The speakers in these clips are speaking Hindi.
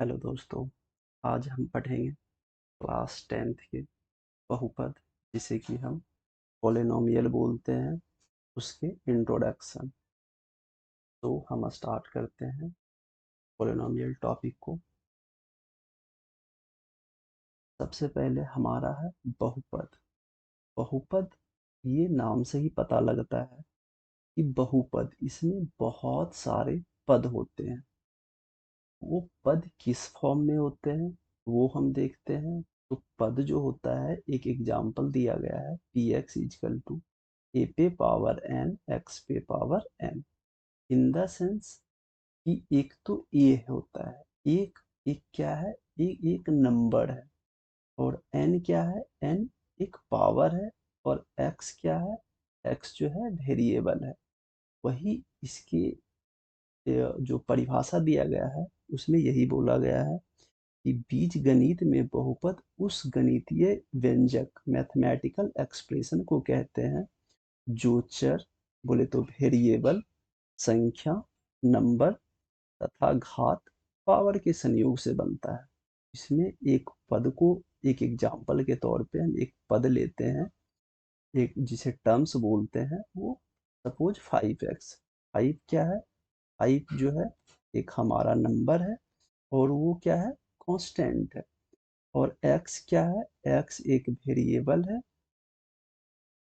हेलो दोस्तों, आज हम पढ़ेंगे क्लास 10th के बहुपद जिसे कि हम पॉलिनोमियल बोलते हैं उसके इंट्रोडक्शन। तो हम स्टार्ट करते हैं पॉलिनोमियल टॉपिक को। सबसे पहले हमारा है बहुपद। बहुपद ये नाम से ही पता लगता है कि बहुपद इसमें बहुत सारे पद होते हैं। वो पद किस फॉर्म में होते हैं वो हम देखते हैं। तो पद जो होता है, एक एग्जाम्पल दिया गया है p x is equal to a पे पावर एन एक्स पे power n. In the sense कि एक तो ए होता है, एक एक क्या है, एक नंबर है। और एन क्या है, एन एक पावर है। और एक्स क्या है, एक्स जो है वेरिएबल है। वही इसके जो परिभाषा दिया गया है उसमें यही बोला गया है कि बीज गणित में बहुपद उस गणितीय व्यंजक मैथमेटिकल एक्सप्रेशन को कहते हैं जो चर, बोले तो वेरिएबल, संख्या, नंबर तथा घात पावर के संयोग से बनता है। इसमें एक पद को एक एग्जाम्पल के तौर पे हम एक पद लेते हैं, एक जिसे टर्म्स बोलते हैं। वो सपोज 5x। 5 क्या है, 5 जो है एक हमारा नंबर है और वो क्या है, कांस्टेंट है। और x क्या है, x एक वेरिएबल है।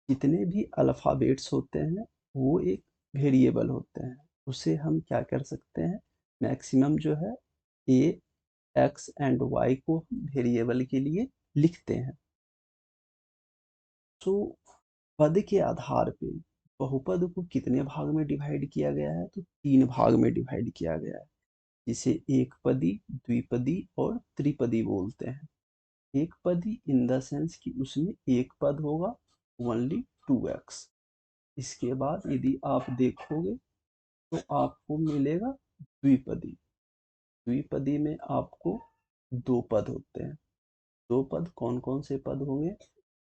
जितने भी अल्फ़ाबेट्स होते हैं वो एक वेरिएबल होते हैं। उसे हम क्या कर सकते हैं, मैक्सिमम जो है a, x एंड y को वेरिएबल के लिए लिखते हैं। तो पद के आधार पे बहुपद को कितने भाग में डिवाइड किया गया है, तो 3 भाग में डिवाइड किया गया है, जिसे एकपदी, द्विपदी और त्रिपदी बोलते हैं। एकपदी इन द सेंस कि उसमें एक पद होगा, ओनली 2x। इसके बाद यदि आप देखोगे तो आपको मिलेगा द्विपदी। द्विपदी में आपको 2 पद होते हैं। 2 पद कौन कौन से पद होंगे,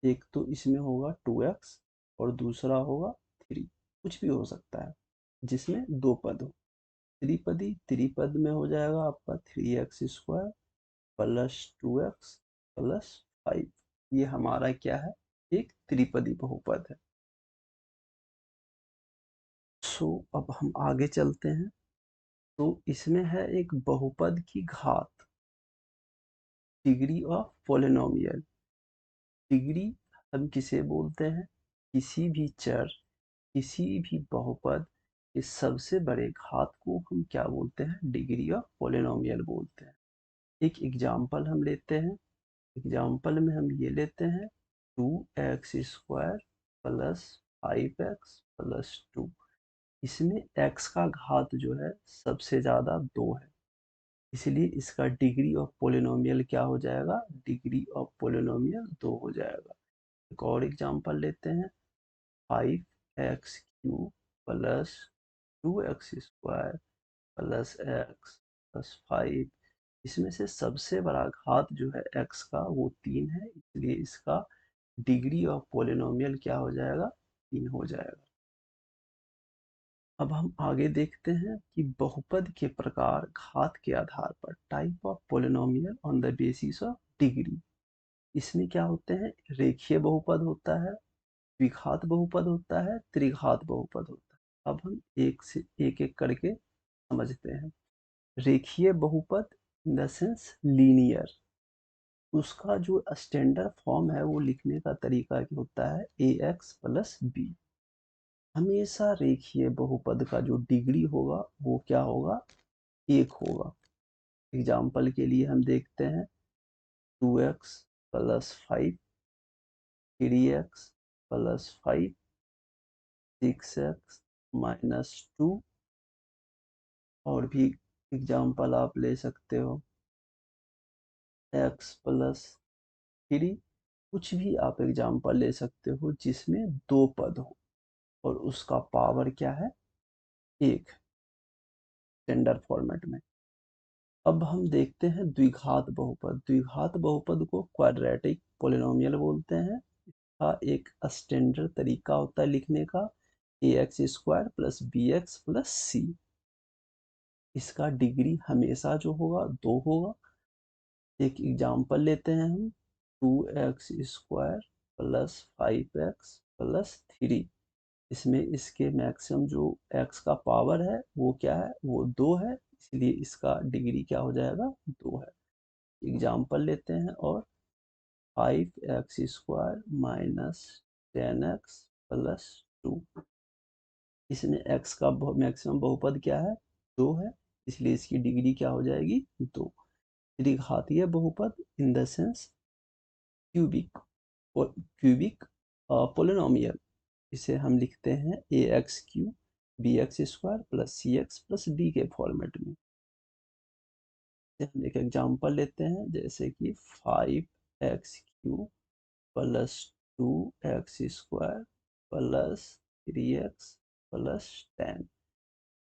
एक तो इसमें होगा 2x और दूसरा होगा 3। कुछ भी हो सकता है जिसमें 2 पद हो। त्रिपदी, त्रिपद में हो जाएगा आपका 3x square plus 2x plus 5। ये हमारा क्या है, एक त्रिपदी बहुपद है। सो अब हम आगे चलते हैं। तो इसमें है एक बहुपद की घात, डिग्री ऑफ पोलिनोमियल। डिग्री हम किसे बोलते हैं, किसी भी चर, किसी भी बहुपद के सबसे बड़े घात को हम क्या बोलते हैं, डिग्री ऑफ पोलिनोमियल बोलते हैं। एक एग्जाम्पल हम लेते हैं। एग्जाम्पल में हम ये लेते हैं 2x square plus 5x plus 2। इसमें x का घात जो है सबसे ज़्यादा 2 है, इसलिए इसका डिग्री ऑफ पोलिनोमियल क्या हो जाएगा, डिग्री ऑफ पोलिनोमियल 2 हो जाएगा। एक और एग्जांपल लेते हैं 5x³ plus 2x square plus x plus 5। इसमें से सबसे बड़ा घात जो है x का वो 3 है, इसलिए इसका डिग्री ऑफ पोलिनोमियल क्या हो जाएगा, 3 हो जाएगा। अब हम आगे देखते हैं कि बहुपद के प्रकार घात के आधार पर, type of polynomial on the basis of degree. इसमें क्या होते हैं, रेखीय बहुपद होता है, द्विघात बहुपद होता है, त्रिघात बहुपद होता है। अब हम एक से एक एक करके समझते हैं। रेखीय बहुपद इन द सेंस लीनियर, उसका जो स्टैंडर्ड फॉर्म है वो लिखने का तरीका होता है ax प्लस बी। हमेशा रेखीय बहुपद का जो डिग्री होगा वो क्या होगा, 1 होगा। एग्जाम्पल के लिए हम देखते हैं 2x plus 5, 3x plus 5, 6x minus 2। और भी एग्जाम्पल आप ले सकते हो x प्लस 3। कुछ भी आप एग्जाम्पल ले सकते हो जिसमें 2 पद हो और उसका पावर क्या है, 1, स्टैंडर्ड फॉर्मेट में। अब हम देखते हैं द्विघात बहुपद। द्विघात बहुपद को क्वाड्रेटिक पोलिनोमियल बोलते हैं। का एक स्टैंडर्ड तरीका होता है लिखने का, ax square plus bx plus c। इसका डिग्री हमेशा जो होगा 2 होगा। एक एग्जांपल लेते हैं हम, 2x square plus 5x plus 3। इसमें इसके मैक्सिमम जो x का पावर है वो क्या है, वो 2 है, इसलिए इसका डिग्री क्या हो जाएगा, 2 है। एग्जांपल लेते हैं और 5x square minus 10x plus 2। इसमें x का मैक्सिमम बहुपद क्या है, 2 है, इसलिए इसकी डिग्री क्या हो जाएगी, 2। त्रिघातीय बहुपद in the sense cubic cubic polynomial, इसे हम लिखते हैं a x cube b x square plus c x plus d के फॉर्मेट में। हम एक एग्जांपल लेते हैं, जैसे कि 5x cube plus 2x square plus 3x plus 10।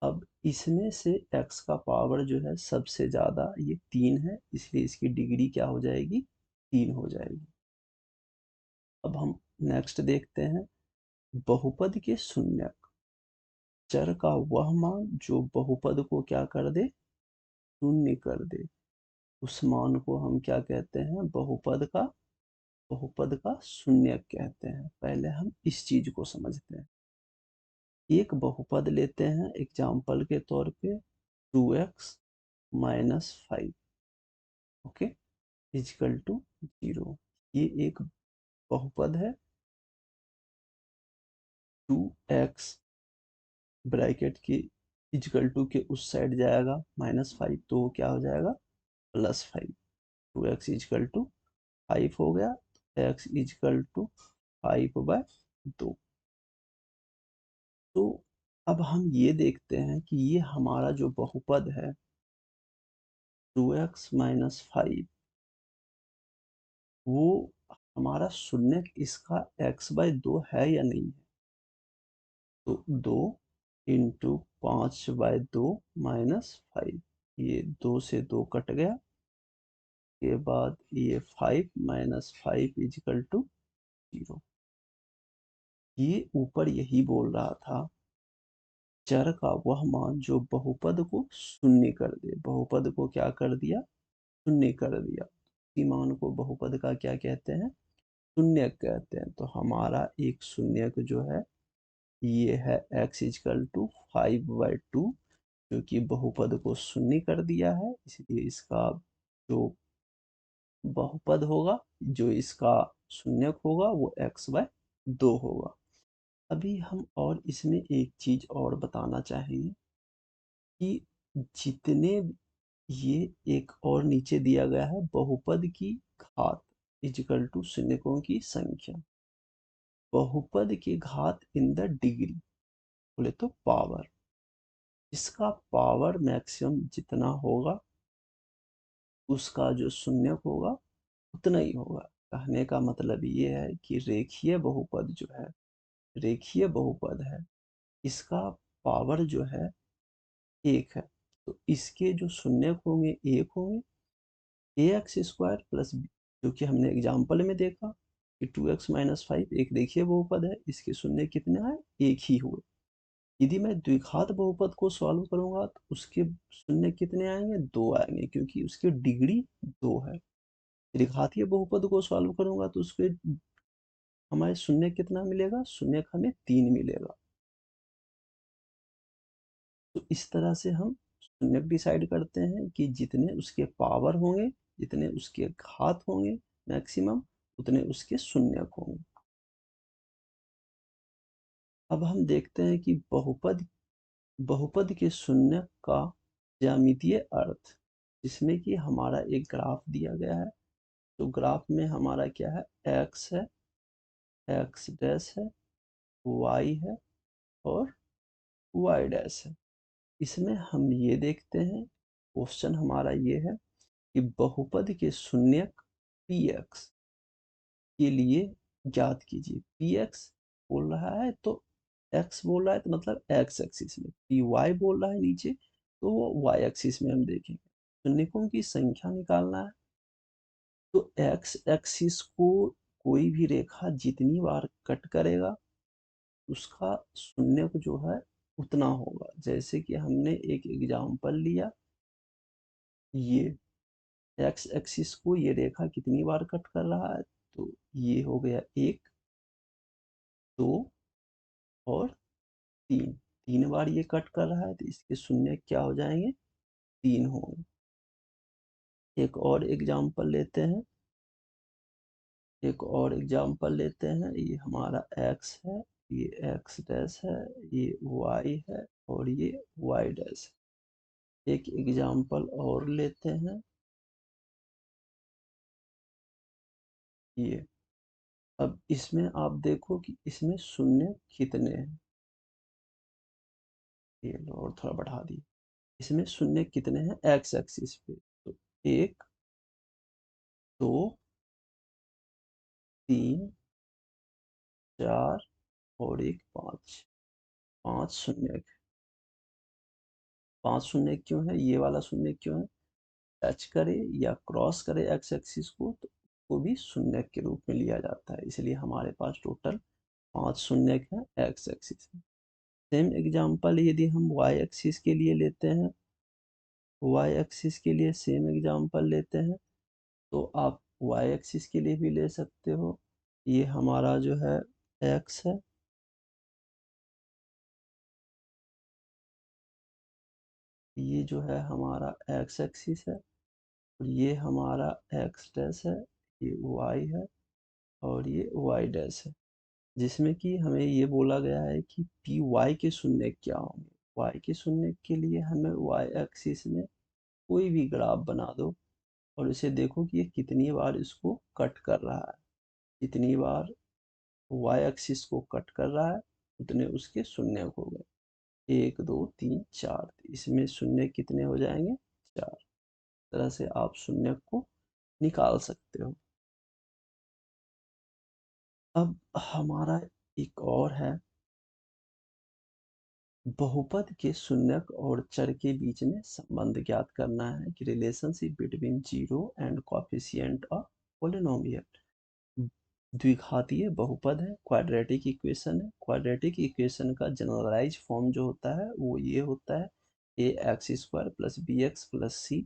अब इसमें से x का पावर जो है सबसे ज़्यादा ये 3 है, इसलिए इसकी डिग्री क्या हो जाएगी, 3 हो जाएगी। अब हम नेक्स्ट देखते हैं, बहुपद के शून्यक। चर का वह मान जो बहुपद को क्या कर दे, शून्य कर दे, उस मान को हम क्या कहते हैं, बहुपद का शून्यक कहते हैं। पहले हम इस चीज को समझते हैं। एक बहुपद लेते हैं एग्जाम्पल के तौर पे 2x minus 5, okay, is equal to 0। ये एक बहुपद है। 2x ब्रैकेट के इजकल टू के उस साइड जाएगा -5, तो क्या हो जाएगा, +5। 2x इजकल टू 5 हो गया, x इजकल टू 5/2। तो अब हम ये देखते हैं कि ये हमारा जो बहुपद है 2x माइनस 5, वो हमारा शून्यक इसका x/2 है या नहीं है। तो 2 इंटू 5/2 माइनस 5, ये 2 से 2 कट गया, के बाद ये 5 माइनस 5 इजिकल टू 0। ये ऊपर यही बोल रहा था, चर का वह मान जो बहुपद को शून्य कर दे। बहुपद को क्या कर दिया, शून्य कर दिया। इसी मान को बहुपद का क्या कहते हैं, शून्यक कहते हैं। तो हमारा एक शून्यक जो है ये है x इजकल टू 5/2, क्योंकि बहुपद को शून्य कर दिया है, इसलिए इसका जो बहुपद होगा, जो इसका शून्यक होगा, वो x/2 होगा। अभी हम और इसमें एक चीज और बताना चाहेंगे कि जितने ये एक और नीचे दिया गया है, बहुपद की घात इजकल टू शून्यकों की संख्या। बहुपद की घात इन द डिग्री बोले तो पावर, इसका पावर मैक्सिमम जितना होगा उसका जो शून्यक होगा उतना ही होगा। कहने का मतलब ये है कि रेखीय बहुपद जो है, रेखीय बहुपद है, इसका पावर जो है 1 है, तो इसके जो शून्यक होंगे 1 होंगे। ax स्क्वायर प्लस बी, जो कि हमने एग्जाम्पल में देखा कि 2x माइनस 5 एक रेखीय बहुपद है, इसके शून्य कितने आए, 1 ही हुए। यदि मैं द्विघात बहुपद को सॉल्व करूंगा तो उसके शून्य कितने आएंगे, 2 आएंगे, क्योंकि उसकी डिग्री 2 है। त्रिघातीय बहुपद को सॉल्व करूंगा तो उसके हमारे शून्य कितना मिलेगा, शून्य हमें 3 मिलेगा। तो इस तरह से हम शून्य डिसाइड करते हैं कि जितने उसके पावर होंगे, जितने उसके घात होंगे मैक्सिमम, उतने उसके शून्यक होंगे। अब हम देखते हैं कि बहुपद के शून्यक का ज्यामितीय अर्थ, जिसमें कि हमारा एक ग्राफ दिया गया है। तो ग्राफ में हमारा क्या है, x है, x डैश है, y है और y डैश है। इसमें हम ये देखते हैं, क्वेश्चन हमारा ये है कि बहुपद के शून्यक px के लिए ज्ञात कीजिए। px बोल रहा है तो x बोल रहा है, तो मतलब x एक्सिस में, py बोल रहा है नीचे, तो वो y एक्सिस में हम देखेंगे। शून्यकों की संख्या निकालना है, तो x एक्सिस को कोई भी रेखा जितनी बार कट करेगा उसका शून्यक जो है उतना होगा। जैसे कि हमने एक एग्जाम्पल लिया, ये एक्स एक्सिस को ये रेखा कितनी बार कट कर रहा है, तो ये हो गया 1, 2 और 3। 3 बार ये कट कर रहा है, तो इसके शून्य क्या हो जाएंगे, 3 होंगे। एक और एग्जाम्पल लेते हैं, ये हमारा x है, ये x डैश है, ये y है और ये y डैश है। एक एग्जाम्पल और लेते हैं, ये। अब इसमें आप देखो कि इसमें शून्य कितने हैं, ये लो और थोड़ा बढ़ा दिए। इसमें शून्य कितने हैं x एक्सिस पे, तो 1, 2, 3, 4 और एक 5। 5 शून्य। 5 शून्य क्यों है, ये वाला शून्य क्यों है, टच करे या क्रॉस करे एक्स एक्सिस को तो वो भी शून्य के रूप में लिया जाता है, इसलिए हमारे पास टोटल 5 शून्य है एक्स एक्सिस में। सेम एग्जांपल यदि हम वाई एक्सिस के लिए लेते हैं, वाई एक्सिस के लिए सेम एग्जांपल लेते हैं, तो आप वाई एक्सिस के लिए भी ले सकते हो। ये हमारा जो है एक्स है, ये जो है हमारा एक्स एक्सिस है, और ये हमारा एक्स डैश है, ये वाई है और ये वाई डैश है। जिसमें कि हमें ये बोला गया है कि पी वाई के शून्य क्या होंगे। वाई के शून्य के लिए हमें वाई एक्सिस में कोई भी ग्राफ बना दो और इसे देखो कि ये कितनी बार इसको कट कर रहा है। जितनी बार वाई एक्सिस को कट कर रहा है उतने उसके शून्य हो गए, 1, 2, 3, 4। इसमें शून्य कितने हो जाएंगे, 4। तरह से आप शून्य को निकाल सकते हो। अब हमारा एक और है, बहुपद के शून्यक और चर के बीच में संबंध ज्ञात करना है कि relationship between zero and coefficient of polynomial. द्विघातीय बहुपद है, क्वाड्रेटिक इक्वेशन है। क्वाड्रेटिक इक्वेशन का जनरलाइज फॉर्म जो होता है वो ये होता है, a x square plus b x plus c.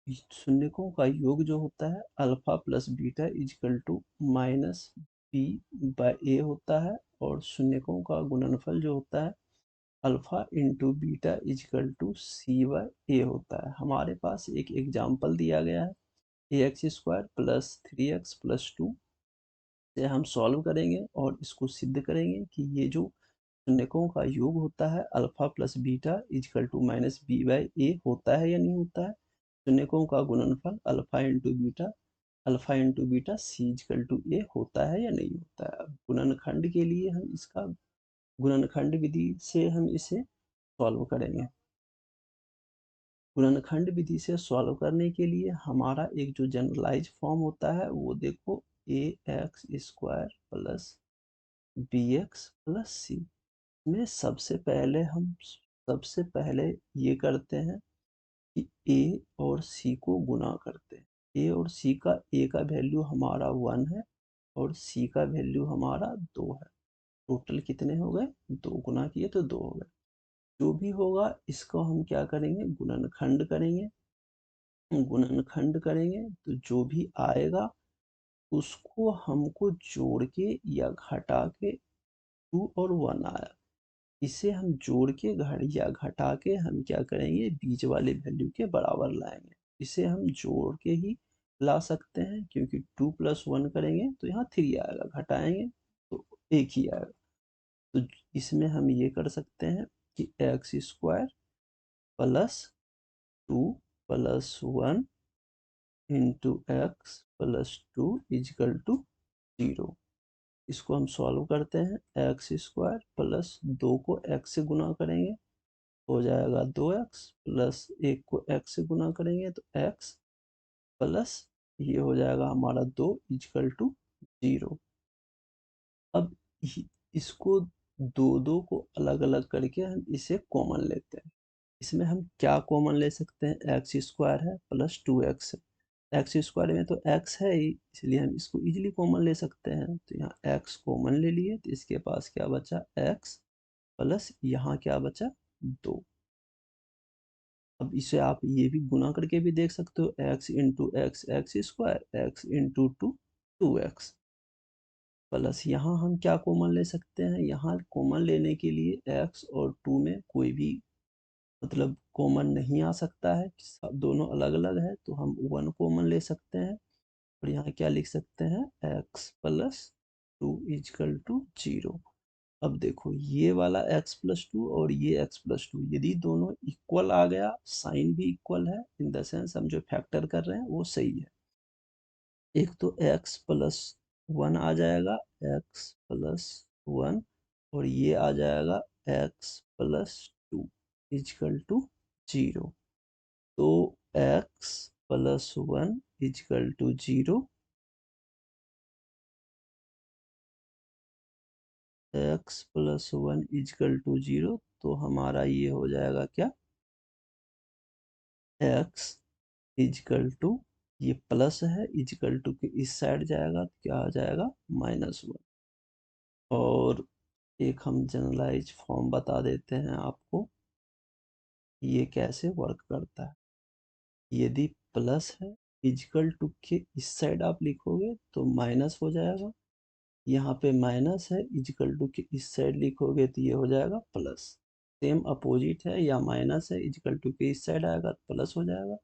शून्यकों का योग जो होता है alpha plus beta is equal to minus b by a होता है, और शून्यकों का गुणनफल जो होता है alpha into beta is equal to c by a होता है। हमारे पास एक एग्जाम्पल दिया गया है, a x square plus 3x plus 2 से हम सॉल्व करेंगे और इसको सिद्ध करेंगे कि ये जो शून्यकों का योग होता है alpha plus beta is equal to minus b by a होता है या नहीं होता है। शून्यकों का गुणनफल alpha into beta c is equal to a होता है या नहीं होता है। अब गुणनखंड के लिए हम इसका गुणनखंड विधि से हम इसे सॉल्व करेंगे। गुणनखंड विधि से सॉल्व करने के लिए हमारा एक जो जनरलाइज फॉर्म होता है वो देखो, a x square plus b x plus c में सबसे पहले ये करते हैं कि ए और सी को गुना करते हैं। ए और सी का, ए का वैल्यू हमारा 1 है और सी का वैल्यू हमारा 2 है। टोटल कितने हो गए, 2 गुना किए तो 2 हो गए। जो भी होगा इसको हम क्या करेंगे, गुणनखंड करेंगे तो जो भी आएगा उसको हमको जोड़ के या घटा के, 2 और 1 आया, इसे हम जोड़ के या घटा के हम क्या करेंगे, बीच वाले वैल्यू के बराबर लाएंगे। इसे हम जोड़ के ही ला सकते हैं क्योंकि 2 प्लस 1 करेंगे तो यहाँ 3 आएगा, घटाएंगे तो 1 ही आएगा। तो इसमें हम ये कर सकते हैं कि x square plus 2 plus 1 into x plus 2 is equal to 0। इसको हम सॉल्व करते हैं, एक्स स्क्वायर प्लस 2 को x से गुना करेंगे हो जाएगा 2x, प्लस 1 को x से गुना करेंगे तो x, प्लस ये हो जाएगा हमारा 2 इजकल टू 0। अब इसको दो दो को अलग अलग करके हम इसे कॉमन लेते हैं। इसमें हम क्या कॉमन ले सकते हैं, एक्स स्क्वायर है प्लस 2x है। एक्स स्क्वायर में तो x है ही, इसलिए हम इसको इजीली कॉमन ले सकते हैं। तो यहाँ x कॉमन ले लिए तो इसके पास क्या बचा, x प्लस यहाँ क्या बचा 2। अब इसे आप ये भी गुना करके भी देख सकते हो, x into x x square x into 2x plus यहाँ हम क्या कॉमन ले सकते हैं, यहाँ कॉमन लेने के लिए x और 2 में कोई भी मतलब कॉमन नहीं आ सकता है, सब दोनों अलग अलग है, तो हम 1 कॉमन ले सकते हैं और यहाँ क्या लिख सकते हैं x प्लस 2 इजकल टू 0। अब देखो ये वाला x प्लस 2 और ये x प्लस 2 यदि दोनों इक्वल आ गया, साइन भी इक्वल है, इन द सेंस हम जो फैक्टर कर रहे हैं वो सही है। एक तो x प्लस 1 आ जाएगा, x प्लस 1 और ये आ जाएगा x प्लस 2 इजकल टू 0। तो x plus 1 is equal to 0, x plus 1 is equal to 0, तो हमारा ये हो जाएगा क्या, x इजकल टू, ये प्लस है, इजकल टू के इस साइड जाएगा तो क्या आ जाएगा -1। और एक हम जनरलाइज फॉर्म बता देते हैं आपको, ये कैसे वर्क करता है। यदि प्लस है, इजकल टू के इस साइड आप लिखोगे तो माइनस हो जाएगा, यहाँ पे माइनस है, इजकल टू के इस साइड लिखोगे तो ये हो जाएगा प्लस। सेम अपोजिट है, या माइनस है इजकल टू के इस साइड आएगा तो प्लस हो जाएगा,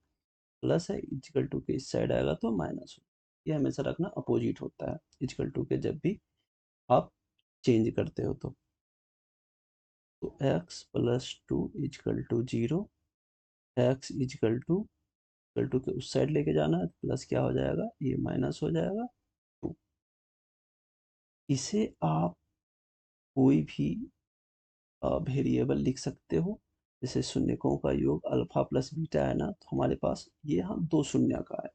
प्लस है इजकल टू के इस साइड आएगा तो माइनस हो। ये हमेशा रखना अपोजिट होता है इजकल टू के, जब भी आप चेंज करते हो तो x plus 2 is equal to 0, x is equal to के उस साइड लेके जाना है, प्लस क्या हो जाएगा, ये माइनस हो जाएगा 2। इसे आप कोई भी वेरिएबल लिख सकते हो, जैसे शून्यकों का योग अल्फा प्लस बीटा है ना, तो हमारे पास ये यहाँ 2 शून्य का है,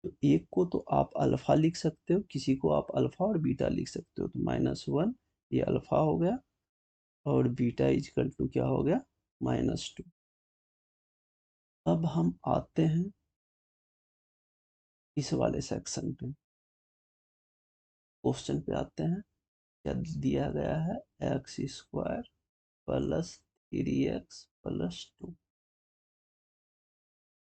तो एक को तो आप अल्फा लिख सकते हो, किसी को आप अल्फा और बीटा लिख सकते हो, तो -1 ये अल्फा हो गया और बीटा इजकल टू क्या हो गया -2। अब हम आते हैं इस वाले सेक्शन पे, क्वेश्चन पे आते हैं। क्या दिया गया है, x square plus 3x plus 2।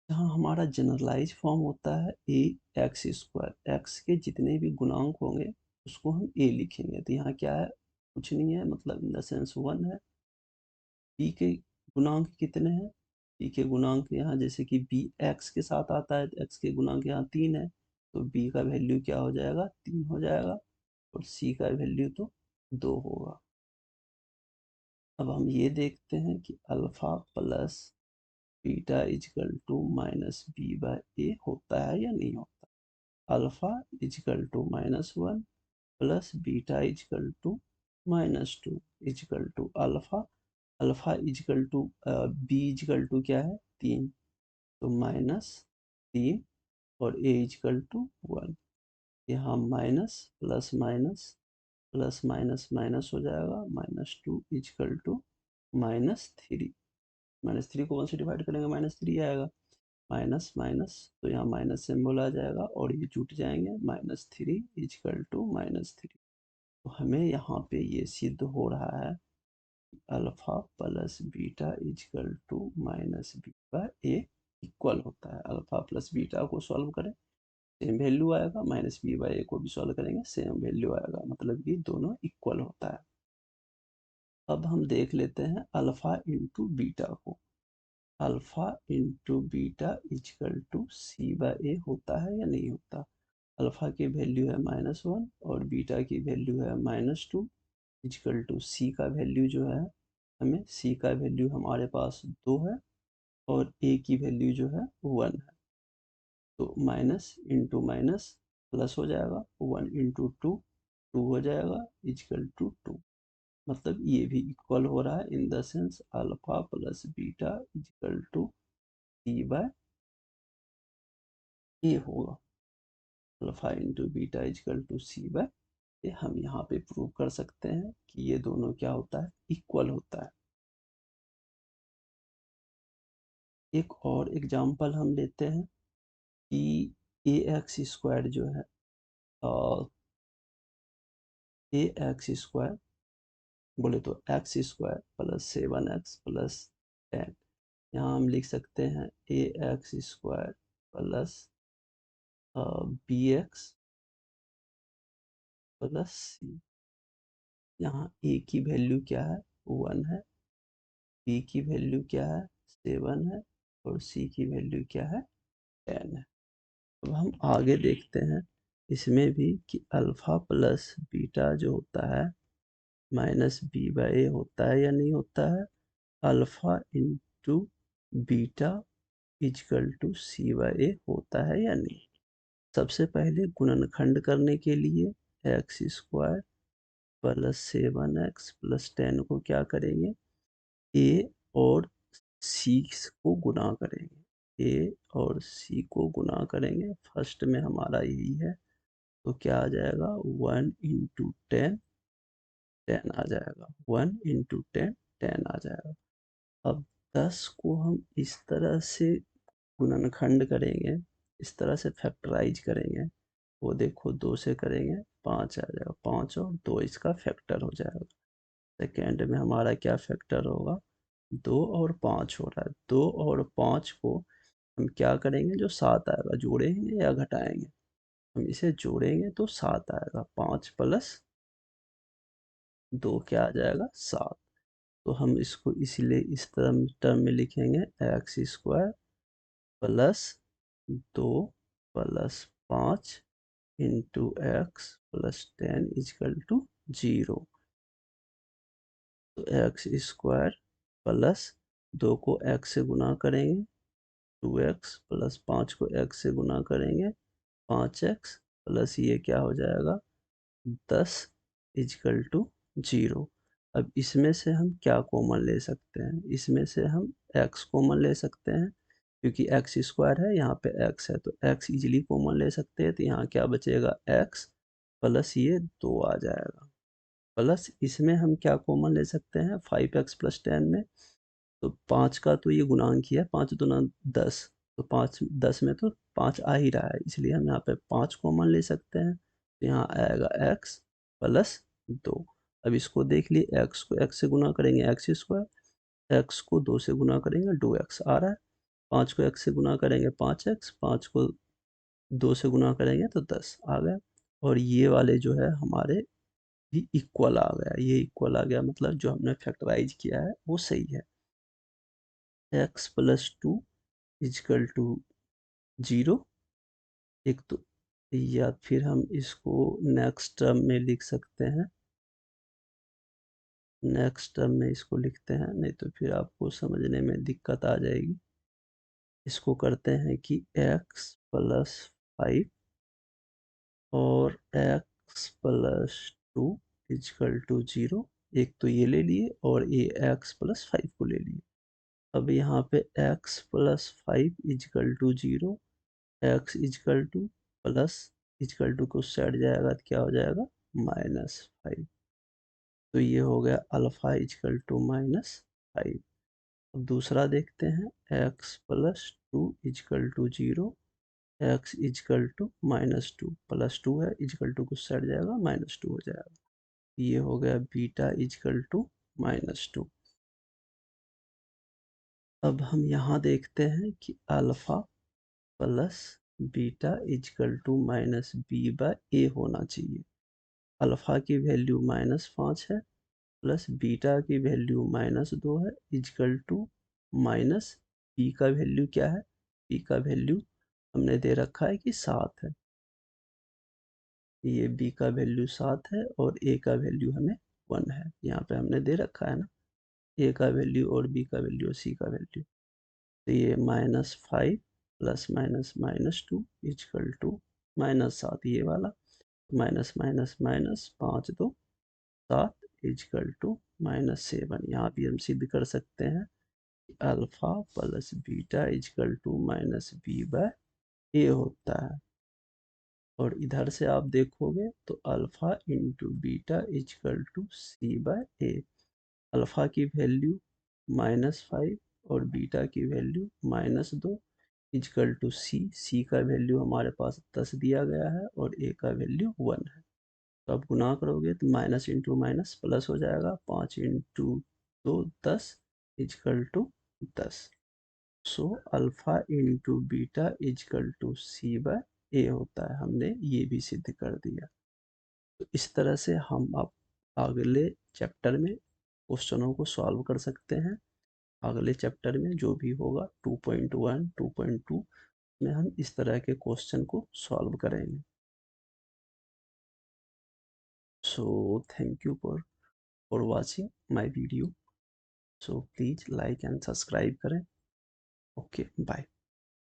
यहाँ हमारा जनरलाइज फॉर्म होता है ए एक्स स्क्वायर, एक्स के जितने भी गुणांक होंगे उसको हम ए लिखेंगे, तो यहाँ क्या है, कुछ नहीं है, मतलब इन द सेंस 1 है। बी के गुणांक कितने हैं, बी के गुणांक यहाँ जैसे कि बी एक्स के साथ आता है, तो एक्स के गुणांक यहाँ 3 है, तो बी का वैल्यू क्या हो जाएगा 3 हो जाएगा, और सी का वैल्यू तो 2 होगा। अब हम ये देखते हैं कि alpha plus beta is equal to minus b by a होता है या नहीं होता। Alpha is equal to -1 plus beta is equal to -2 is equal to alpha, alpha is equal to b is equal to क्या है 3, तो -3 और ए इजकल टू 1। यहाँ minus plus minus plus minus minus हो जाएगा, -2 इजकल टू -3, -3 को 1 से डिवाइड करेंगे -3 आएगा, माइनस माइनस तो यहाँ माइनस सिंबल आ जाएगा और ये जुट जाएंगे, -3 इजकल टू -3। तो हमें यहाँ पे ये सिद्ध हो रहा है alpha plus beta is equal to minus b by a equal होता है। अल्फा प्लस बीटा को सॉल्व करें सेम वैल्यू आएगा, माइनस बी बाय ए को भी सॉल्व करेंगे सेम वैल्यू आएगा, मतलब कि दोनों इक्वल होता है। अब हम देख लेते हैं अल्फा इंटू बीटा को, alpha into beta is equal to c by a होता है या नहीं होता। अल्फा की वैल्यू है -1 और बीटा की वैल्यू है -2 इजकल टू सी का वैल्यू जो है, हमें सी का वैल्यू हमारे पास 2 है और ए की वैल्यू जो है 1 है, तो माइनस इंटू माइनस प्लस हो जाएगा, 1 इंटू 2 2 हो जाएगा इजकल टू 2, मतलब ये भी इक्वल हो रहा है, in the sense alpha plus beta is equal to c by a होगा। Alpha into beta is equal to c by a हम यहाँ पे प्रूव कर सकते हैं कि ये दोनों क्या होता है, इक्वल होता है। एक और एग्जांपल हम लेते हैं कि ए एक्स स्क्वायर जो है, ए एक्स स्क्वायर बोले तो x square plus 7x plus 10। यहाँ हम लिख सकते हैं a x square plus b x plus c. यहाँ ए की वैल्यू क्या है, 1 है, बी की वैल्यू क्या है, 7 है, और सी की वैल्यू क्या है, 10 है। अब हम आगे देखते हैं इसमें भी कि अल्फा प्लस बीटा जो होता है माइनस बी बाई ए होता है या नहीं होता है। Alpha into beta is equal to c by a होता है या नहीं। सबसे पहले गुणनखंड करने के लिए x square plus 7x plus 10 को क्या करेंगे, ए और सी को गुना करेंगे। ए और सी को गुना करेंगे, फर्स्ट में हमारा यही है, तो क्या आ जाएगा 1 × 10 10 आ जाएगा, 1 × 10 10 आ जाएगा। अब 10 को हम इस तरह से गुणनखंड करेंगे, इस तरह से फैक्टराइज करेंगे, वो देखो 2 से करेंगे 5 आ जाएगा, 5 और 2 इसका फैक्टर हो जाएगा। सेकेंड में हमारा क्या फैक्टर होगा, 2 और 5 हो रहा है, 2 और 5 को हम क्या करेंगे, जो 7 आएगा जोड़ेंगे या घटाएंगे, हम इसे जोड़ेंगे तो 7 आएगा, 5 प्लस 2 क्या आ जाएगा, 7। तो हम इसको इसलिए इस तरह टर्म में लिखेंगे x square plus 2 plus 5 into x plus 10 is equal to 0। तो एक्स स्क्वायर प्लस 2 को एक्स से गुना करेंगे 2x प्लस 5 को x से गुना करेंगे 5x प्लस ये क्या हो जाएगा 10 इजकल टू 0। अब इसमें से हम क्या कॉमन ले सकते हैं, इसमें से हम x कॉमन ले सकते हैं, क्योंकि एक्स स्क्वायर है, यहाँ पे x है, तो x इजीली कॉमन ले सकते हैं, तो यहाँ क्या बचेगा x प्लस ये 2 आ जाएगा। प्लस इसमें हम क्या कॉमन ले सकते हैं 5x प्लस 10 में, तो 5 का तो ये गुणांक ही है, 5 दूना 10, तो 5 10 में तो 5 आ ही रहा है, इसलिए हम यहाँ पे 5 कॉमन ले सकते हैं, तो यहाँ आएगा x प्लस 2। अब इसको देख लिए, x को x से गुना करेंगे एक्स स्क्वायर, x को 2 से गुना करेंगे 2x आ रहा है, 5 को x से गुना करेंगे 5x, 5 को 2 से गुना करेंगे तो 10 आ गया। और ये वाले जो है हमारे भी इक्वल आ गया, ये इक्वल आ गया, मतलब जो हमने फैक्टराइज किया है वो सही है। x प्लस 2 इजकल टू 0, एक तो, या फिर हम इसको नेक्स्ट टर्म में लिख सकते हैं, नेक्स्ट टर्म में इसको लिखते हैं, नहीं तो फिर आपको समझने में दिक्कत आ जाएगी। इसको करते हैं कि x प्लस 5 और x प्लस 2 इजकल टू 0, एक तो ये ले लिए और ये x प्लस 5 को ले लिए। अब यहाँ पे x plus 5 is equal to 0, x is equal to plus is equal to को सेट जाएगा तो क्या हो जाएगा -5। तो ये हो गया अल्फा इजकल टू -5। अब दूसरा देखते हैं, x plus 2 is equal to 0, x is equal to -2, plus 2 है, इजकल टू को सेट जाएगा -2 हो जाएगा। ये हो गया बीटा इजकल टू -2। अब हम यहाँ देखते हैं कि alpha plus beta is equal to -b/a होना चाहिए। अल्फा की वैल्यू -5 है, प्लस बीटा की वैल्यू -2 है, इजकल टू माइनस बी का वैल्यू क्या है, बी का वैल्यू हमने दे रखा है कि 7 है, ये बी का वैल्यू 7 है और ए का वैल्यू हमें 1 है, यहाँ पे हमने दे रखा है ना, ए का वैल्यू और बी का वैल्यू और सी का वैल्यू। तो ये -5 प्लस माइनस -2 इजकल टू -7, ये वाला minus minus minus 5 2 7 equal to -7। यहाँ भी हम सिद्ध कर सकते हैं कि alpha plus beta is equal to -b/a होता है। और इधर से आप देखोगे तो alpha into beta is equal to c/a। Alpha की वैल्यू -5 और बीटा की value -2 is equal to c. C का वैल्यू हमारे पास 10 दिया गया है और ए का वैल्यू 1 है। तो आप गुना करोगे तो माइनस इंटू माइनस प्लस हो जाएगा, 5 into 2 10 is equal to 10। So alpha into beta is equal to c by a होता है। हमने ये भी सिद्ध कर दिया। तो इस तरह से हम अब अगले चैप्टर में क्वेश्चनों को सॉल्व कर सकते हैं। अगले चैप्टर में जो भी होगा 2.1 2.2 में हम इस तरह के क्वेश्चन को सॉल्व करेंगे। So thank you for watching my video. So please like and subscribe करें। Okay bye.